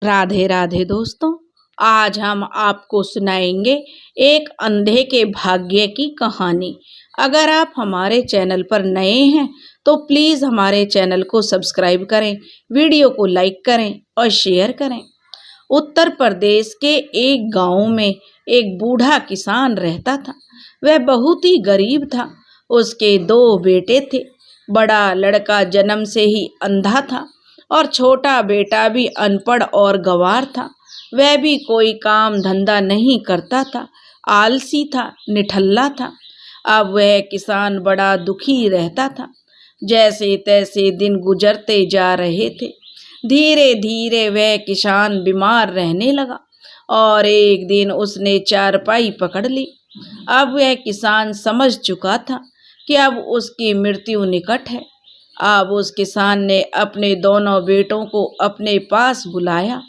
राधे राधे दोस्तों। आज हम आपको सुनाएंगे एक अंधे के भाग्य की कहानी। अगर आप हमारे चैनल पर नए हैं तो प्लीज़ हमारे चैनल को सब्सक्राइब करें, वीडियो को लाइक करें और शेयर करें। उत्तर प्रदेश के एक गांव में एक बूढ़ा किसान रहता था। वह बहुत ही गरीब था। उसके 2 बेटे थे। बड़ा लड़का जन्म से ही अंधा था और छोटा बेटा भी अनपढ़ और गंवार था। वह भी कोई काम धंधा नहीं करता था, आलसी था, निठल्ला था। अब वह किसान बड़ा दुखी रहता था। जैसे तैसे दिन गुजरते जा रहे थे। धीरे धीरे वह किसान बीमार रहने लगा और एक दिन उसने चारपाई पकड़ ली। अब वह किसान समझ चुका था कि अब उसकी मृत्यु निकट है। अब उस किसान ने अपने दोनों बेटों को अपने पास बुलाया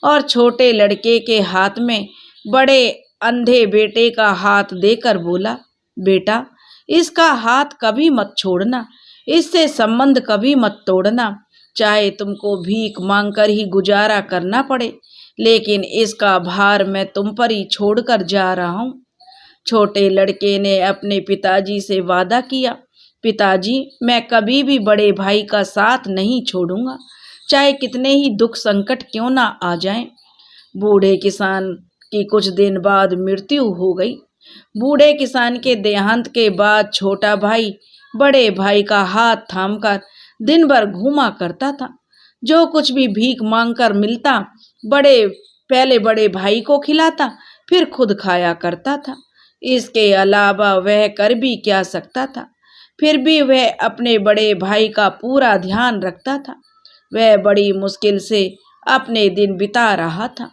और छोटे लड़के के हाथ में बड़े अंधे बेटे का हाथ देकर बोला, बेटा, इसका हाथ कभी मत छोड़ना, इससे संबंध कभी मत तोड़ना। चाहे तुमको भीख मांगकर ही गुजारा करना पड़े, लेकिन इसका भार मैं तुम पर ही छोड़कर जा रहा हूँ। छोटे लड़के ने अपने पिताजी से वादा किया, पिताजी, मैं कभी भी बड़े भाई का साथ नहीं छोड़ूंगा, चाहे कितने ही दुख संकट क्यों ना आ जाएं। बूढ़े किसान की कुछ दिन बाद मृत्यु हो गई। बूढ़े किसान के देहांत के बाद छोटा भाई बड़े भाई का हाथ थामकर दिन भर घूमा करता था। जो कुछ भी भीख मांगकर मिलता, पहले बड़े भाई को खिलाता, फिर खुद खाया करता था। इसके अलावा वह कर भी क्या सकता था। फिर भी वह अपने बड़े भाई का पूरा ध्यान रखता था। वह बड़ी मुश्किल से अपने दिन बिता रहा था।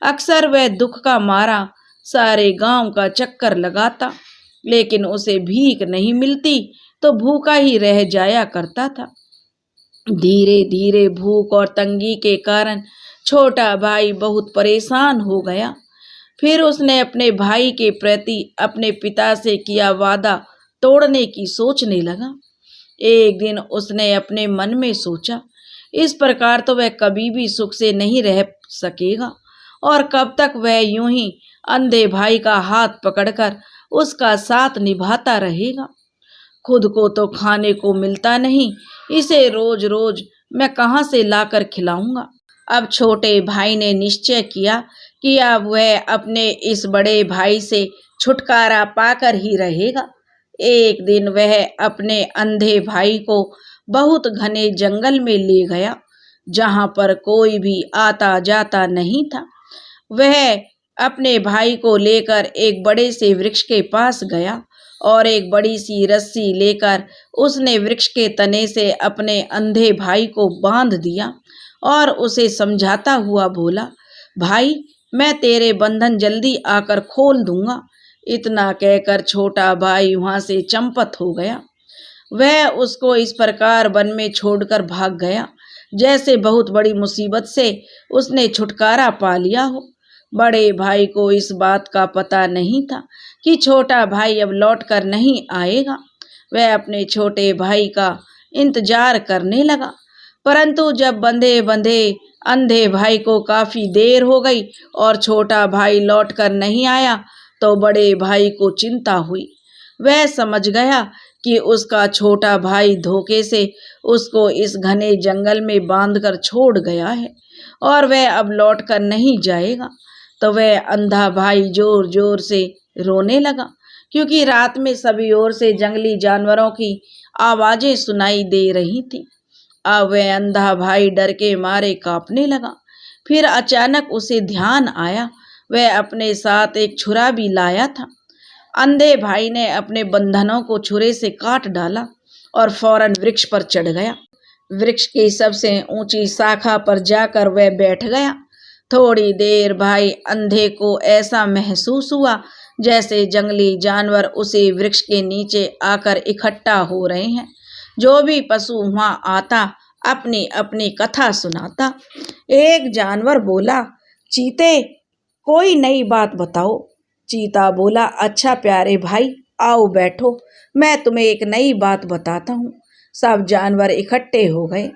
अक्सर वह दुख का मारा सारे गांव का चक्कर लगाता, लेकिन उसे भीख नहीं मिलती तो भूखा ही रह जाया करता था। धीरे धीरे भूख और तंगी के कारण छोटा भाई बहुत परेशान हो गया। फिर उसने अपने भाई के प्रति अपने पिता से किया वादा तोड़ने की सोचने लगा। एक दिन उसने अपने मन में सोचा, इस प्रकार तो वह कभी भी सुख से नहीं रह सकेगा और कब तक वह यूं ही अंधे भाई का हाथ पकड़कर उसका साथ निभाता रहेगा। खुद को तो खाने को मिलता नहीं, इसे रोज रोज मैं कहाँ से लाकर खिलाऊंगा। अब छोटे भाई ने निश्चय किया कि अब वह अपने इस बड़े भाई से छुटकारा पाकर ही रहेगा। एक दिन वह अपने अंधे भाई को बहुत घने जंगल में ले गया, जहां पर कोई भी आता जाता नहीं था। वह अपने भाई को लेकर एक बड़े से वृक्ष के पास गया और एक बड़ी सी रस्सी लेकर उसने वृक्ष के तने से अपने अंधे भाई को बांध दिया और उसे समझाता हुआ बोला, भाई, मैं तेरे बंधन जल्दी आकर खोल दूंगा। इतना कहकर छोटा भाई वहां से चंपत हो गया। वह उसको इस प्रकार वन में छोड़कर भाग गया जैसे बहुत बड़ी मुसीबत से उसने छुटकारा पा लिया हो। बड़े भाई को इस बात का पता नहीं था कि छोटा भाई अब लौट कर नहीं आएगा। वह अपने छोटे भाई का इंतजार करने लगा, परंतु जब बंधे बंधे अंधे भाई को काफी देर हो गई और छोटा भाई लौट कर नहीं आया तो बड़े भाई को चिंता हुई। वह समझ गया कि उसका छोटा भाई धोखे से उसको इस घने जंगल में बांधकर छोड़ गया है और वह अब लौट कर नहीं जाएगा। तो वह अंधा भाई जोर जोर से रोने लगा, क्योंकि रात में सभी ओर से जंगली जानवरों की आवाजें सुनाई दे रही थी। अब वह अंधा भाई डर के मारे कांपने लगा। फिर अचानक उसे ध्यान आया, वह अपने साथ एक छुरा भी लाया था। अंधे भाई ने अपने बंधनों को छुरे से काट डाला और फौरन वृक्ष पर चढ़ गया। वृक्ष की सबसे ऊंची शाखा पर जाकर वह बैठ गया। थोड़ी देर भाई अंधे को ऐसा महसूस हुआ जैसे जंगली जानवर उसे वृक्ष के नीचे आकर इकट्ठा हो रहे हैं। जो भी पशु वहां आता अपनी अपनी कथा सुनाता। एक जानवर बोला, चीते, कोई नई बात बताओ। चीता बोला, अच्छा प्यारे भाई, आओ बैठो, मैं तुम्हें एक नई बात बताता हूँ। सब जानवर इकट्ठे हो गए।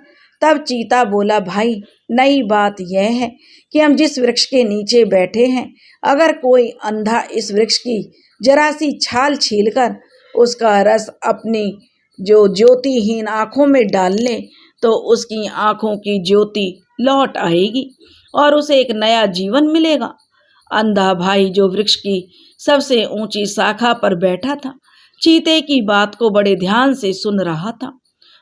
तब चीता बोला, भाई, नई बात यह है कि हम जिस वृक्ष के नीचे बैठे हैं, अगर कोई अंधा इस वृक्ष की जरा सी छाल छीलकर उसका रस अपनी जो ज्योतिहीन आंखों में डाल ले, तो उसकी आंखों की ज्योति लौट आएगी और उसे एक नया जीवन मिलेगा। अंधा भाई जो वृक्ष की सबसे ऊंची शाखा पर बैठा था, चीते की बात को बड़े ध्यान से सुन रहा था।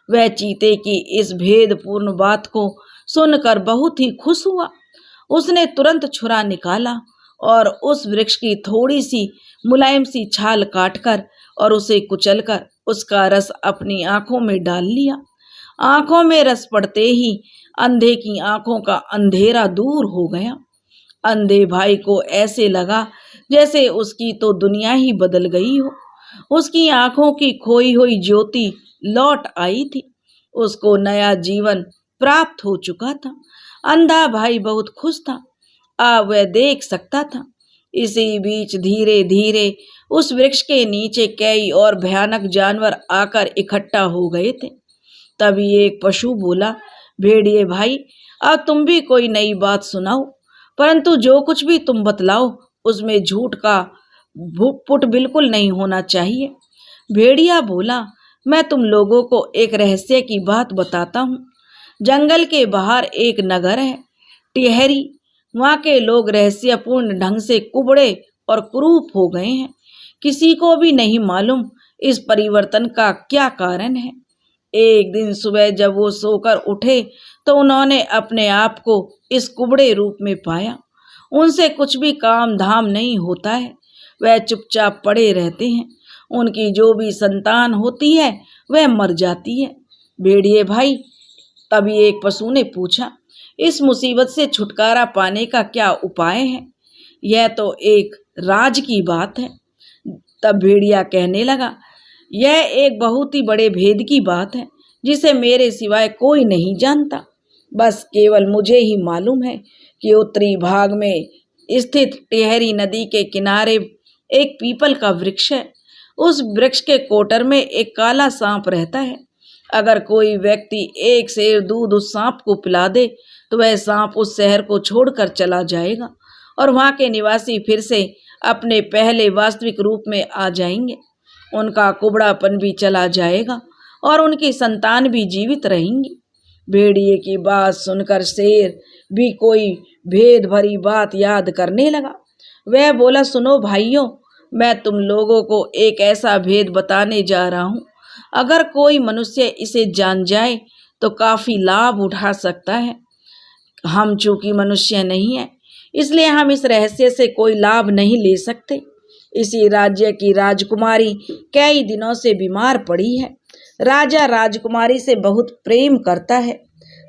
वह चीते की इस भेदपूर्ण बात को सुनकर बहुत ही खुश हुआ। उसने तुरंत छुरा निकाला और उस वृक्ष की थोड़ी सी मुलायम सी छाल काटकर और उसे कुचलकर उसका रस अपनी आंखों में डाल लिया। आंखों में रस पड़ते ही अंधे की आंखों का अंधेरा दूर हो गया। अंधे भाई को ऐसे लगा जैसे उसकी तो दुनिया ही बदल गई हो। उसकी आंखों की खोई हुई ज्योति लौट आई थी। उसको नया जीवन प्राप्त हो चुका था। अंधा भाई बहुत खुश था। अब वह देख सकता था। इसी बीच धीरे धीरे उस वृक्ष के नीचे कई और भयानक जानवर आकर इकट्ठा हो गए थे। तभी एक पशु बोला, भेड़िए भाई, अब तुम भी कोई नई बात सुनाओ, परंतु जो कुछ भी तुम बतलाओ उसमें झूठ का पुट बिल्कुल नहीं होना चाहिए। भेड़िया बोला, मैं तुम लोगों को एक रहस्य की बात बताता हूँ। जंगल के बाहर एक नगर है, टिहरी। वहाँ के लोग रहस्यपूर्ण ढंग से कुबड़े और कुरूप हो गए हैं। किसी को भी नहीं मालूम इस परिवर्तन का क्या कारण है। एक दिन सुबह जब वो सोकर उठे तो उन्होंने अपने आप को इस कुबड़े रूप में पाया। उनसे कुछ भी काम धाम नहीं होता है। वह चुपचाप पड़े रहते हैं। उनकी जो भी संतान होती है वह मर जाती है। भेड़िए भाई, तभी एक पशु ने पूछा, इस मुसीबत से छुटकारा पाने का क्या उपाय है? यह तो एक राज की बात है। तब भेड़िया कहने लगा, यह एक बहुत ही बड़े भेद की बात है जिसे मेरे सिवाय कोई नहीं जानता। बस केवल मुझे ही मालूम है कि उत्तरी भाग में स्थित टिहरी नदी के किनारे एक पीपल का वृक्ष है। उस वृक्ष के कोटर में एक काला सांप रहता है। अगर कोई व्यक्ति एक सेर दूध उस सांप को पिला दे तो वह सांप उस शहर को छोड़कर चला जाएगा और वहाँ के निवासी फिर से अपने पहले वास्तविक रूप में आ जाएंगे। उनका कुबड़ापन भी चला जाएगा और उनकी संतान भी जीवित रहेंगी। भेड़िए की बात सुनकर शेर भी कोई भेद भरी बात याद करने लगा। वह बोला, सुनो भाइयों, मैं तुम लोगों को एक ऐसा भेद बताने जा रहा हूँ। अगर कोई मनुष्य इसे जान जाए तो काफी लाभ उठा सकता है। हम चूंकि मनुष्य नहीं है, इसलिए हम इस रहस्य से कोई लाभ नहीं ले सकते। इसी राज्य की राजकुमारी कई दिनों से बीमार पड़ी है। राजा राजकुमारी से बहुत प्रेम करता है।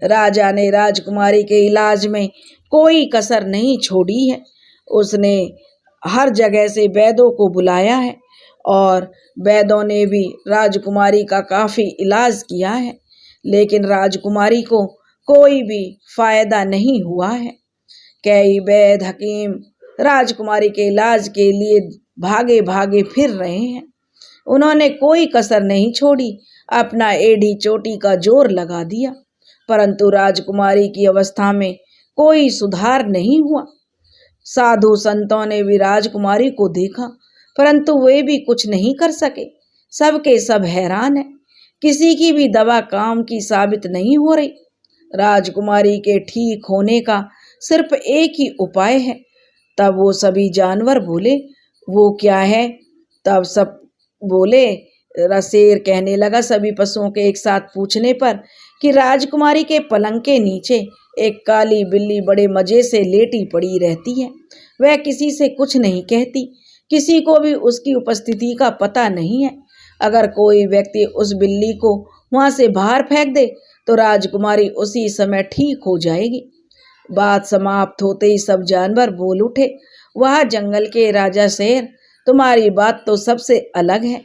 राजा ने राजकुमारी के इलाज में कोई कसर नहीं छोड़ी है। उसने हर जगह से वैद्यों को बुलाया है और वैद्यों ने भी राजकुमारी का काफी इलाज किया है, लेकिन राजकुमारी को कोई भी फायदा नहीं हुआ है। कई वैद्य हकीम राजकुमारी के इलाज के लिए भागे भागे फिर रहे हैं। उन्होंने कोई कसर नहीं छोड़ी, अपना एड़ी चोटी का जोर लगा दिया, परंतु राजकुमारी की अवस्था में कोई सुधार नहीं हुआ। साधु संतों ने भी राजकुमारी को देखा, परंतु वे भी कुछ नहीं कर सके। सबके सब हैरान हैं। किसी की भी दवा काम की साबित नहीं हो रही। राजकुमारी के ठीक होने का सिर्फ एक ही उपाय है। तब वो सभी जानवर बोले, वो क्या है? तब सब बोले, शेर कहने लगा सभी पशुओं के एक साथ पूछने पर कि राजकुमारी के पलंग के नीचे एक काली बिल्ली बड़े मजे से लेटी पड़ी रहती है। वह किसी से कुछ नहीं कहती, किसी को भी उसकी उपस्थिति का पता नहीं है। अगर कोई व्यक्ति उस बिल्ली को वहां से बाहर फेंक दे तो राजकुमारी उसी समय ठीक हो जाएगी। बात समाप्त होते ही सब जानवर बोल उठे, वह जंगल के राजा शेर, तुम्हारी बात तो सबसे अलग है।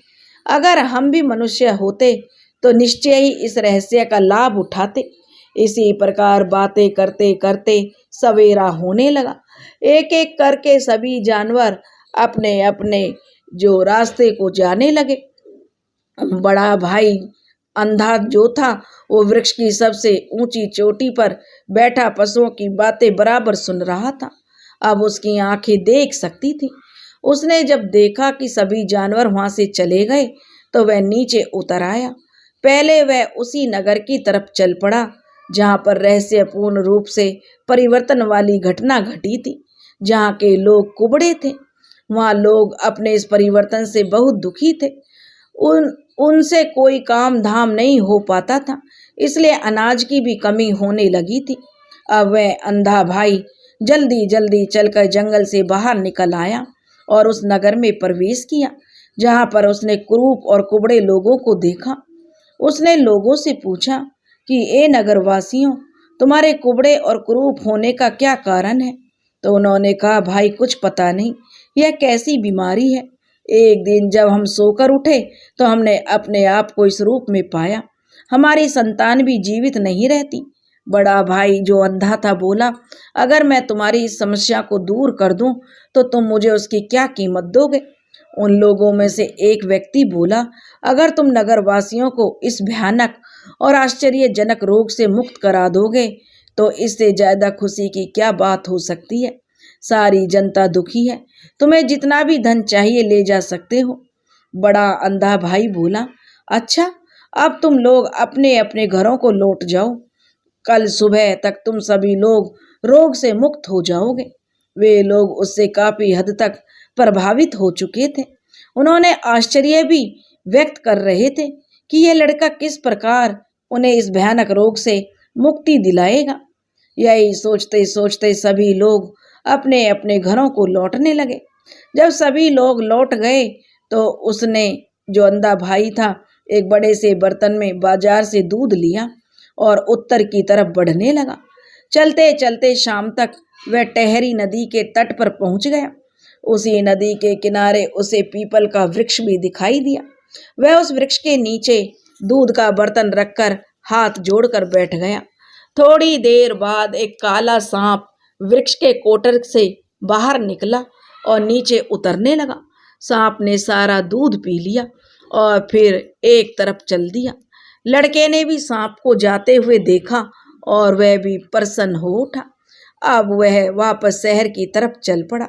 अगर हम भी मनुष्य होते तो निश्चय ही इस रहस्य का लाभ उठाते। इसी प्रकार बातें करते करते सवेरा होने लगा। एक एक करके सभी जानवर अपने अपने जो रास्ते को जाने लगे। बड़ा भाई अंधा जो था वो वृक्ष की सबसे ऊंची चोटी पर बैठा पशुओं की बातें बराबर सुन रहा था। अब उसकी आंखें देख सकती थी। उसने जब देखा कि सभी जानवर वहां से चले गए तो वह नीचे उतर आया। पहले वह उसी नगर की तरफ चल पड़ा जहां पर रहस्यपूर्ण रूप से परिवर्तन वाली घटना घटी थी। जहां के लोग कुबड़े थे, वहां लोग अपने इस परिवर्तन से बहुत दुखी थे। उनसे कोई काम धाम नहीं हो पाता था, इसलिए अनाज की भी कमी होने लगी थी। अब वह अंधा भाई जल्दी जल्दी चलकर जंगल से बाहर निकल आया और उस नगर में प्रवेश किया जहां पर उसने कुरूप और कुबड़े लोगों को देखा। उसने लोगों से पूछा कि ए नगरवासियों, तुम्हारे कुबड़े और कुरूप होने का क्या कारण है? तो उन्होंने कहा, भाई कुछ पता नहीं, यह कैसी बीमारी है। एक दिन जब हम सोकर उठे तो हमने अपने आप को इस रूप में पाया। हमारी संतान भी जीवित नहीं रहती। बड़ा भाई जो अंधा था बोला, अगर मैं तुम्हारी इस समस्या को दूर कर दूं तो तुम मुझे उसकी क्या कीमत दोगे? उन लोगों में से एक व्यक्ति बोला, अगर तुम नगरवासियों को इस भयानक और आश्चर्यजनक रोग से मुक्त करा दोगे तो इससे ज्यादा खुशी की क्या बात हो सकती है। सारी जनता दुखी है, तुम्हें जितना भी धन चाहिए ले जा सकते हो। बड़ा अंधा भाई बोला, अच्छा, अब तुम लोग अपने अपने घरों को लौट जाओ। कल सुबह तक तुम सभी लोग रोग से मुक्त हो जाओगे। वे लोग उससे काफी हद तक प्रभावित हो चुके थे। उन्होंने आश्चर्य भी व्यक्त कर रहे थे कि यह लड़का किस प्रकार उन्हें इस भयानक रोग से मुक्ति दिलाएगा। यही सोचते सोचते सभी लोग अपने अपने घरों को लौटने लगे। जब सभी लोग लौट गए तो उसने, जो अंधा भाई था, एक बड़े से बर्तन में बाजार से दूध लिया और उत्तर की तरफ बढ़ने लगा। चलते चलते शाम तक वह टहरी नदी के तट पर पहुंच गया। उसी नदी के किनारे उसे पीपल का वृक्ष भी दिखाई दिया। वह उस वृक्ष के नीचे दूध का बर्तन रखकर हाथ जोड़कर बैठ गया। थोड़ी देर बाद एक काला सांप वृक्ष के कोटर से बाहर निकला और नीचे उतरने लगा। सांप ने सारा दूध पी लिया और फिर एक तरफ चल दिया। लड़के ने भी सांप को जाते हुए देखा और वह भी प्रसन्न हो उठा। अब वह वापस शहर की तरफ चल पड़ा।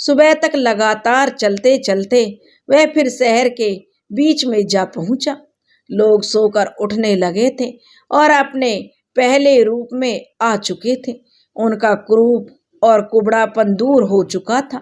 सुबह तक लगातार चलते चलते वह फिर शहर के बीच में जा पहुंचा। लोग सोकर उठने लगे थे और अपने पहले रूप में आ चुके थे। उनका कुरूप और कुबड़ापन दूर हो चुका था।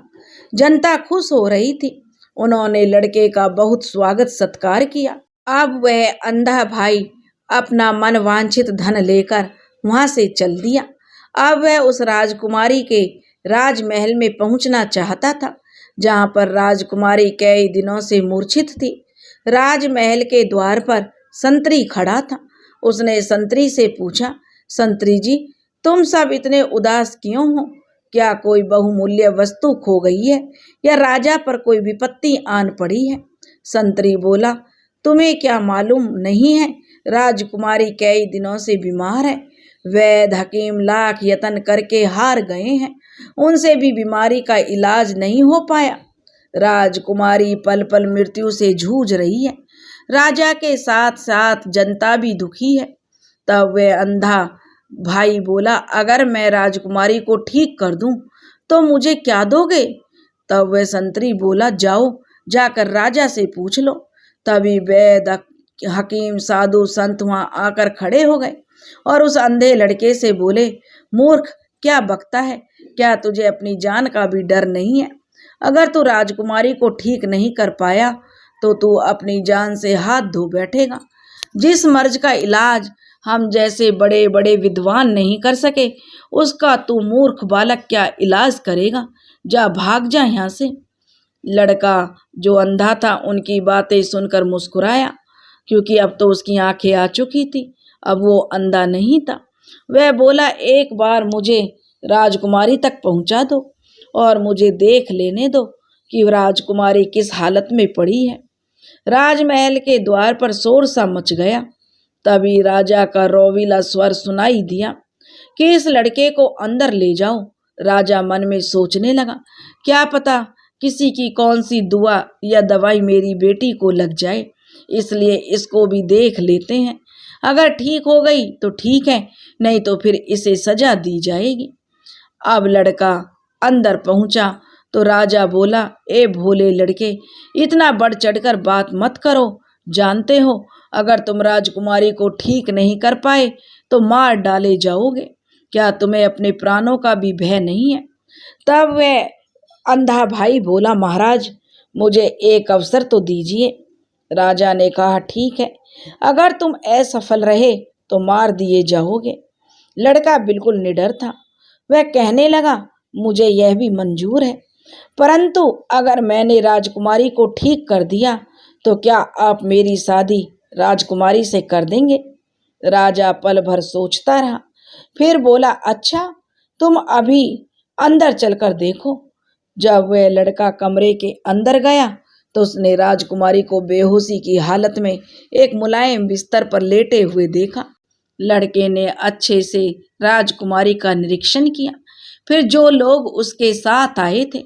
जनता खुश हो रही थी। उन्होंने लड़के का बहुत स्वागत सत्कार किया। अब वह अंधा भाई अपना मन वांछित धन लेकर वहां से चल दिया। अब वह उस राजकुमारी के राजमहल में पहुंचना चाहता था जहां पर राजकुमारी कई दिनों से मूर्छित थी। राजमहल के द्वार पर संतरी खड़ा था। उसने संतरी से पूछा, संतरी जी, तुम सब इतने उदास क्यों हो? क्या कोई बहुमूल्य वस्तु खो गई है या राजा पर कोई विपत्ति आन पड़ी है? संतरी बोला, तुम्हें क्या मालूम नहीं है, राजकुमारी कई दिनों से बीमार है। वैद्य हकीम लाख यत्न करके हार गए हैं, उनसे भी बीमारी का इलाज नहीं हो पाया। राजकुमारी पल पल मृत्यु से जूझ रही है। राजा के साथ साथ जनता भी दुखी है। तब वह अंधा भाई बोला, अगर मैं राजकुमारी को ठीक कर दूं तो मुझे क्या दोगे? तब वह संतरी बोला, जाओ जाकर राजा से पूछ लो। तभी वैद्य हकीम साधु संत वहां आकर खड़े हो गए और उस अंधे लड़के से बोले, मूर्ख, क्या बकता है? क्या तुझे अपनी जान का भी डर नहीं है? अगर तू राजकुमारी को ठीक नहीं कर पाया तो तू अपनी जान से हाथ धो बैठेगा। जिस मर्ज का इलाज हम जैसे बड़े बड़े विद्वान नहीं कर सके, उसका तू मूर्ख बालक क्या इलाज करेगा? जा, भाग जा यहाँ से। लड़का जो अंधा था उनकी बातें सुनकर मुस्कुराया, क्योंकि अब तो उसकी आंखें आ चुकी थी। अब वो अंधा नहीं था। वह बोला, एक बार मुझे राजकुमारी तक पहुंचा दो और मुझे देख लेने दो कि राजकुमारी किस हालत में पड़ी है। राजमहल के द्वार पर शोर सा मच गया। तभी राजा का रोवीला स्वर सुनाई दिया कि इस लड़के को अंदर ले जाओ। राजा मन में सोचने लगा, क्या पता किसी की कौन सी दुआ या दवाई मेरी बेटी को लग जाए। इसलिए इसको भी देख लेते हैं। अगर ठीक हो गई तो ठीक है, नहीं तो फिर इसे सजा दी जाएगी। अब लड़का अंदर पहुंचा तो राजा बोला, ए भोले लड़के, इतना बढ़ चढ़कर बात मत करो। जानते हो, अगर तुम राजकुमारी को ठीक नहीं कर पाए तो मार डाले जाओगे। क्या तुम्हें अपने प्राणों का भी भय नहीं है? तब वह अंधा भाई बोला, महाराज, मुझे एक अवसर तो दीजिए। राजा ने कहा, ठीक है, अगर तुम असफल रहे तो मार दिए जाओगे। लड़का बिल्कुल निडर था। वह कहने लगा, मुझे यह भी मंजूर है, परंतु अगर मैंने राजकुमारी को ठीक कर दिया तो क्या आप मेरी शादी राजकुमारी से कर देंगे? राजा पल भर सोचता रहा, फिर बोला, अच्छा, तुम अभी अंदर चलकर देखो। जब वह लड़का कमरे के अंदर गया तो उसने राजकुमारी को बेहोशी की हालत में एक मुलायम बिस्तर पर लेटे हुए देखा। लड़के ने अच्छे से राजकुमारी का निरीक्षण किया। फिर जो लोग उसके साथ आए थे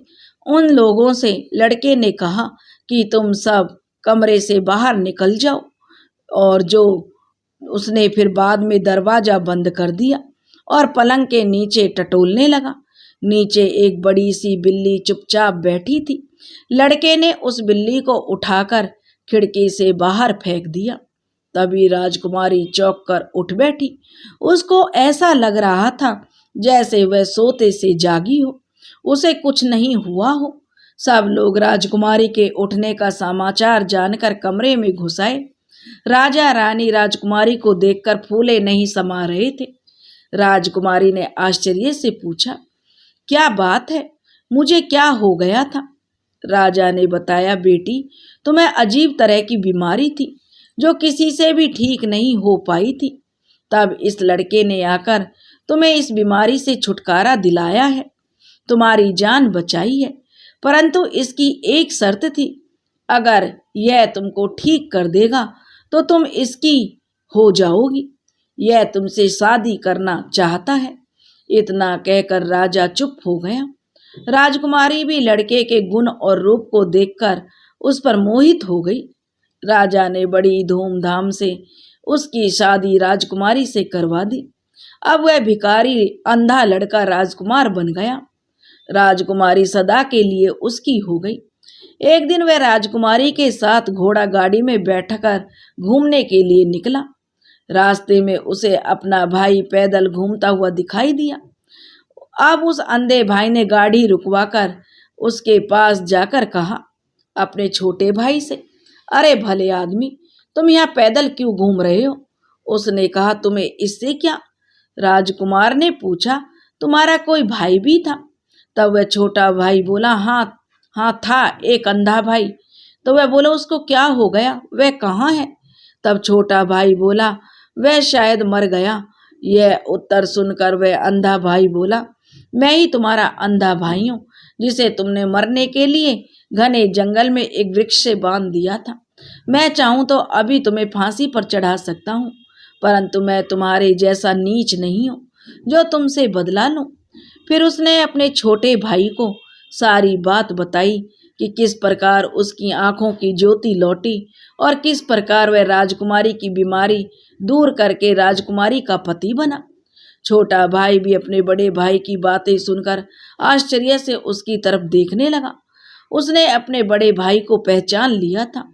उन लोगों से लड़के ने कहा कि तुम सब कमरे से बाहर निकल जाओ। और जो उसने फिर बाद में दरवाजा बंद कर दिया और पलंग के नीचे टटोलने लगा। नीचे एक बड़ी सी बिल्ली चुपचाप बैठी थी। लड़के ने उस बिल्ली को उठाकर खिड़की से बाहर फेंक दिया। तभी राजकुमारी चौंक कर उठ बैठी। उसको ऐसा लग रहा था जैसे वह सोते से जागी हो, उसे कुछ नहीं हुआ हो। सब लोग राजकुमारी के उठने का समाचार जानकर कमरे में घुस आए। राजा रानी राजकुमारी को देखकर फूले नहीं समा रहे थे। राजकुमारी ने आश्चर्य से पूछा, क्या बात है, मुझे क्या हो गया था? राजा ने बताया, बेटी, तुम्हें अजीब तरह की बीमारी थी जो किसी से भी ठीक नहीं हो पाई थी। तब इस लड़के ने आकर तुम्हें इस बीमारी से छुटकारा दिलाया है, तुम्हारी जान बचाई है, परंतु इसकी एक शर्त थी, अगर यह तुमको ठीक कर देगा तो तुम इसकी हो जाओगी। यह तुमसे शादी करना चाहता है। इतना कहकर राजा चुप हो गया। राजकुमारी भी लड़के के गुण और रूप को देखकर उस पर मोहित हो गई। राजा ने बड़ी धूमधाम से उसकी शादी राजकुमारी से करवा दी। अब वह भिखारी अंधा लड़का राजकुमार बन गया। राजकुमारी सदा के लिए उसकी हो गई। एक दिन वह राजकुमारी के साथ घोड़ा गाड़ी में बैठकर घूमने के लिए निकला। रास्ते में उसे अपना भाई पैदल घूमता हुआ दिखाई दिया। अब उस अंधे भाई ने गाड़ी रुकवाकर उसके पास जाकर कहा अपने छोटे भाई से, अरे भले आदमी, तुम यहाँ पैदल क्यों घूम रहे हो? उसने कहा, तुम्हें इससे क्या? राजकुमार ने पूछा, तुम्हारा कोई भाई भी था? तब वह छोटा भाई बोला, हाँ हाँ था, एक अंधा भाई। तो वह बोला, उसको क्या हो गया, वह कहाँ है? तब छोटा भाई बोला, वह शायद मर गया। यह उत्तर सुनकर वह अंधा भाई बोला, मैं ही तुम्हारा अंधा भाई हूँ, जिसे तुमने मरने के लिए घने जंगल में एक वृक्ष से बांध दिया था। मैं चाहूँ तो अभी तुम्हें फांसी पर चढ़ा सकता हूँ, परंतु मैं तुम्हारे जैसा नीच नहीं हूँ जो तुमसे बदला लूँ। फिर उसने अपने छोटे भाई को सारी बात बताई कि किस प्रकार उसकी आंखों की ज्योति लौटी और किस प्रकार वह राजकुमारी की बीमारी दूर करके राजकुमारी का पति बना। छोटा भाई भी अपने बड़े भाई की बातें सुनकर आश्चर्य से उसकी तरफ देखने लगा। उसने अपने बड़े भाई को पहचान लिया था।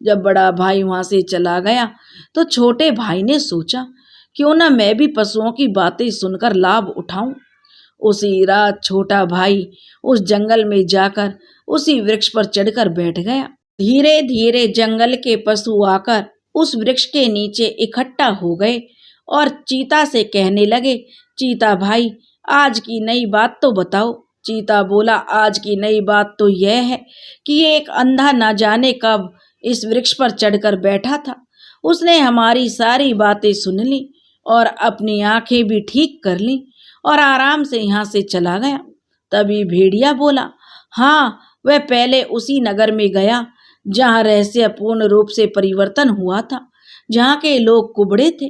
जब बड़ा भाई वहां से चला गया तो छोटे भाई ने सोचा, क्यों ना मैं भी पशुओं की बातें सुनकर लाभ उठाऊं। उसी रात छोटा भाई उस जंगल में जाकर उसी वृक्ष पर चढ़कर बैठ गया। धीरे धीरे जंगल के पशु आकर उस वृक्ष के नीचे इकट्ठा हो गए और चीता से कहने लगे, चीता भाई, आज की नई बात तो बताओ। चीता बोला, आज की नई बात तो यह है कि ये एक अंधा न जाने कब इस वृक्ष पर चढ़कर बैठा था। उसने हमारी सारी बातें सुन ली और अपनी आंखें भी ठीक कर ली और आराम से यहाँ से चला गया। तभी भेड़िया बोला, हाँ, वह पहले उसी नगर में गया जहाँ रहस्यपूर्ण रूप से परिवर्तन हुआ था, जहाँ के लोग कुबड़े थे।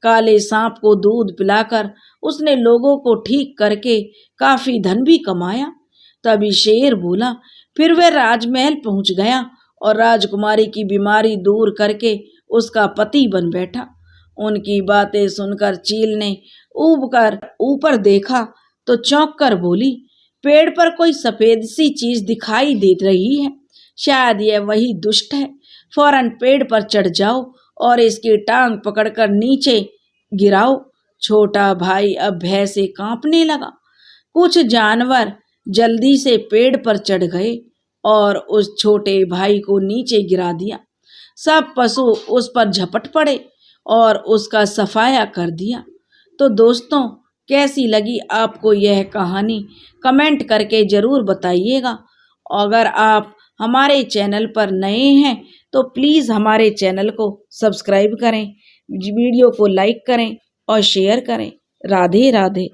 काले सांप को दूध पिलाकर उसने लोगों को ठीक करके काफी धन भी कमाया। तभी शेर बोला, फिर वह राजमहल पहुंच गया और राजकुमारी की बीमारी दूर करके उसका पति बन बैठा। उनकी बातें सुनकर चील ने ऊब कर ऊपर देखा तो चौंक कर बोली, पेड़ पर कोई सफेद सी चीज दिखाई दे रही है, शायद यह वही दुष्ट है। फौरन पेड़ पर चढ़ जाओ और इसकी टांग पकड़कर नीचे गिराओ। छोटा भाई अब भय से कांपने लगा। कुछ जानवर जल्दी से पेड़ पर चढ़ गए और उस छोटे भाई को नीचे गिरा दिया। सब पशु उस पर झपट पड़े और उसका सफाया कर दिया। तो दोस्तों, कैसी लगी आपको यह कहानी, कमेंट करके ज़रूर बताइएगा। अगर आप हमारे चैनल पर नए हैं तो प्लीज़ हमारे चैनल को सब्सक्राइब करें, वीडियो को लाइक करें और शेयर करें। राधे राधे।